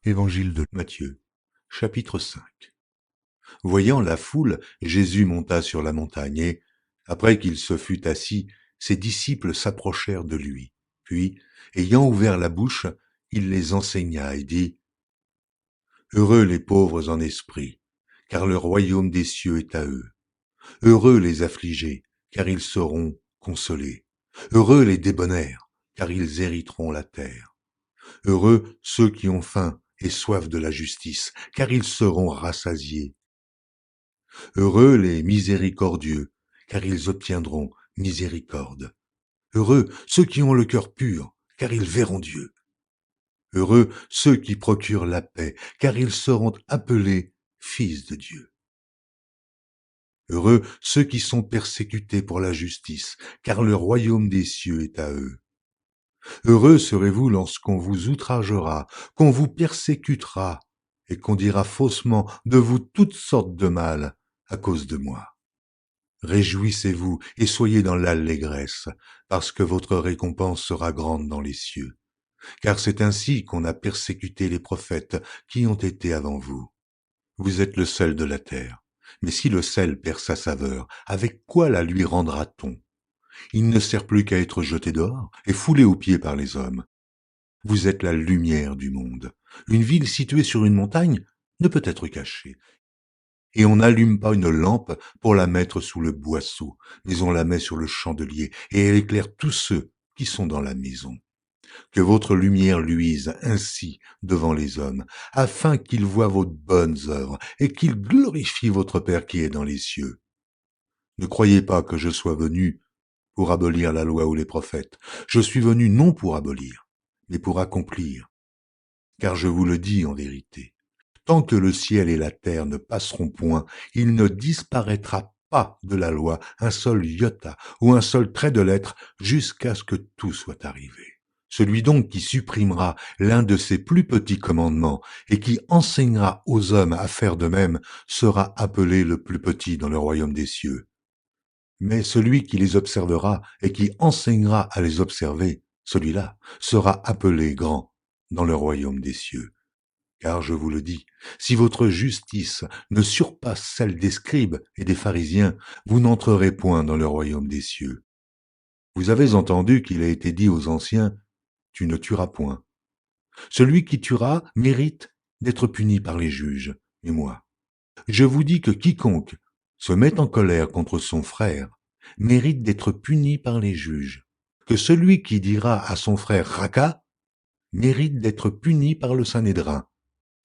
Évangile de Matthieu, chapitre 5. Voyant la foule, Jésus monta sur la montagne et, après qu'il se fut assis, ses disciples s'approchèrent de lui. Puis, ayant ouvert la bouche, il les enseigna et dit, Heureux les pauvres en esprit, car le royaume des cieux est à eux. Heureux les affligés, car ils seront consolés. Heureux les débonnaires, car ils hériteront la terre. Heureux ceux qui ont faim et soif de la justice, car ils seront rassasiés. Heureux les miséricordieux, car ils obtiendront miséricorde. Heureux ceux qui ont le cœur pur, car ils verront Dieu. Heureux ceux qui procurent la paix, car ils seront appelés fils de Dieu. Heureux ceux qui sont persécutés pour la justice, car le royaume des cieux est à eux. Heureux serez-vous lorsqu'on vous outragera, qu'on vous persécutera, et qu'on dira faussement de vous toutes sortes de mal à cause de moi. Réjouissez-vous et soyez dans l'allégresse, parce que votre récompense sera grande dans les cieux. Car c'est ainsi qu'on a persécuté les prophètes qui ont été avant vous. Vous êtes le sel de la terre. Mais si le sel perd sa saveur, avec quoi la lui rendra-t-on? Il ne sert plus qu'à être jeté dehors et foulé aux pieds par les hommes. Vous êtes la lumière du monde. Une ville située sur une montagne ne peut être cachée. Et on n'allume pas une lampe pour la mettre sous le boisseau, mais on la met sur le chandelier, et elle éclaire tous ceux qui sont dans la maison. Que votre lumière luise ainsi devant les hommes, afin qu'ils voient vos bonnes œuvres, et qu'ils glorifient votre Père qui est dans les cieux. Ne croyez pas que je sois venu pour abolir la loi ou les prophètes. Je suis venu non pour abolir, mais pour accomplir. Car je vous le dis en vérité, tant que le ciel et la terre ne passeront point, il ne disparaîtra pas de la loi un seul iota ou un seul trait de lettre jusqu'à ce que tout soit arrivé. Celui donc qui supprimera l'un de ces plus petits commandements et qui enseignera aux hommes à faire de même sera appelé le plus petit dans le royaume des cieux. Mais celui qui les observera et qui enseignera à les observer, celui-là sera appelé grand dans le royaume des cieux. Car je vous le dis, si votre justice ne surpasse celle des scribes et des pharisiens, vous n'entrerez point dans le royaume des cieux. Vous avez entendu qu'il a été dit aux anciens, tu ne tueras point. Celui qui tuera mérite d'être puni par les juges. Et moi, je vous dis que quiconque se met en colère contre son frère mérite d'être puni par les juges. Que celui qui dira à son frère Raka mérite d'être puni par le Sanhédrin.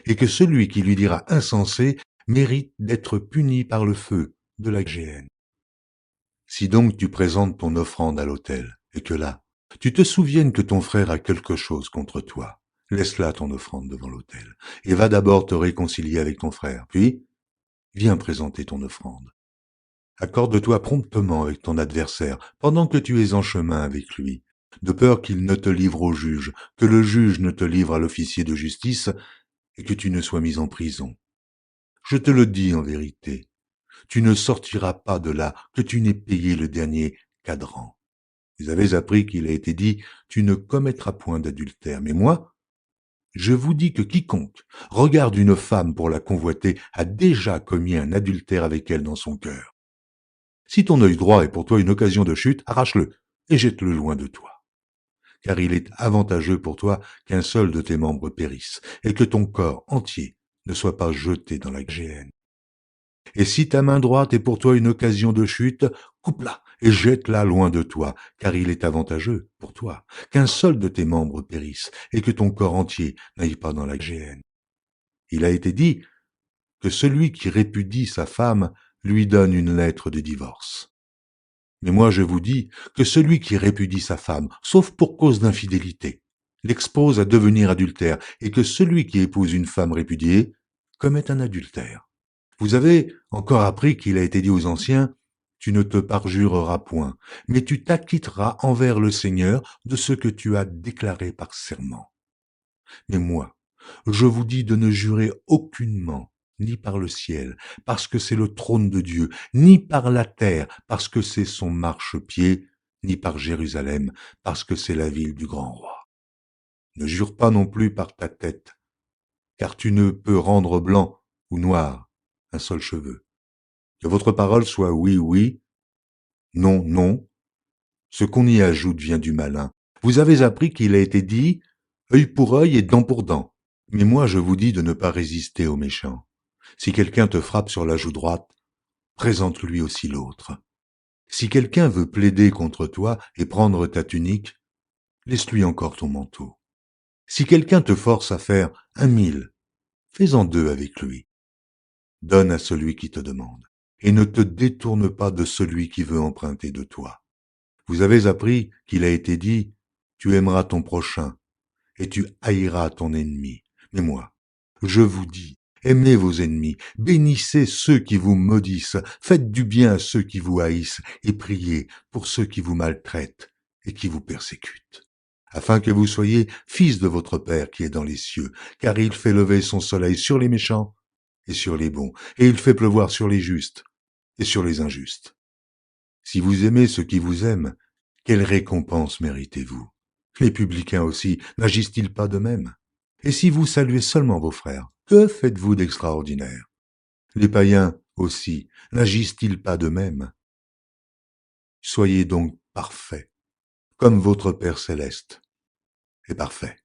Et que celui qui lui dira insensé mérite d'être puni par le feu de la géhenne. Si donc tu présentes ton offrande à l'autel, et que là, tu te souviennes que ton frère a quelque chose contre toi, laisse là ton offrande devant l'autel, et va d'abord te réconcilier avec ton frère, puis viens présenter ton offrande. Accorde-toi promptement avec ton adversaire pendant que tu es en chemin avec lui, de peur qu'il ne te livre au juge, que le juge ne te livre à l'officier de justice, et que tu ne sois mis en prison. Je te le dis en vérité, tu ne sortiras pas de là que tu n'aies payé le dernier cadran. Vous avez appris qu'il a été dit, tu ne commettras point d'adultère. Mais moi, je vous dis que quiconque regarde une femme pour la convoiter a déjà commis un adultère avec elle dans son cœur. Si ton œil droit est pour toi une occasion de chute, arrache-le et jette-le loin de toi. Car il est avantageux pour toi qu'un seul de tes membres périsse, et que ton corps entier ne soit pas jeté dans la géhenne. Et si ta main droite est pour toi une occasion de chute, coupe-la et jette-la loin de toi, car il est avantageux pour toi qu'un seul de tes membres périsse, et que ton corps entier n'aille pas dans la géhenne. Il a été dit que celui qui répudie sa femme lui donne une lettre de divorce. Mais moi je vous dis que celui qui répudie sa femme, sauf pour cause d'infidélité, l'expose à devenir adultère, et que celui qui épouse une femme répudiée commet un adultère. Vous avez encore appris qu'il a été dit aux anciens, tu ne te parjureras point, mais tu t'acquitteras envers le Seigneur de ce que tu as déclaré par serment. Mais moi, je vous dis de ne jurer aucunement, ni par le ciel, parce que c'est le trône de Dieu, ni par la terre, parce que c'est son marchepied, ni par Jérusalem, parce que c'est la ville du grand roi. Ne jure pas non plus par ta tête, car tu ne peux rendre blanc ou noir un seul cheveu. Que votre parole soit oui, oui, non, non. Ce qu'on y ajoute vient du malin. Vous avez appris qu'il a été dit œil pour œil et dent pour dent. Mais moi je vous dis de ne pas résister aux méchants. Si quelqu'un te frappe sur la joue droite, présente-lui aussi l'autre. Si quelqu'un veut plaider contre toi et prendre ta tunique, laisse-lui encore ton manteau. Si quelqu'un te force à faire 1 000, fais-en 2 avec lui. Donne à celui qui te demande, et ne te détourne pas de celui qui veut emprunter de toi. Vous avez appris qu'il a été dit, tu aimeras ton prochain, et tu haïras ton ennemi. Mais moi, je vous dis, aimez vos ennemis, bénissez ceux qui vous maudissent, faites du bien à ceux qui vous haïssent, et priez pour ceux qui vous maltraitent et qui vous persécutent, afin que vous soyez fils de votre Père qui est dans les cieux, car il fait lever son soleil sur les méchants et sur les bons, et il fait pleuvoir sur les justes et sur les injustes. Si vous aimez ceux qui vous aiment, quelle récompense méritez-vous? Les publicains aussi, n'agissent-ils pas de même? Et si vous saluez seulement vos frères, que faites-vous d'extraordinaire? Les païens aussi, n'agissent-ils pas de même? Soyez donc parfaits, comme votre Père céleste est parfait.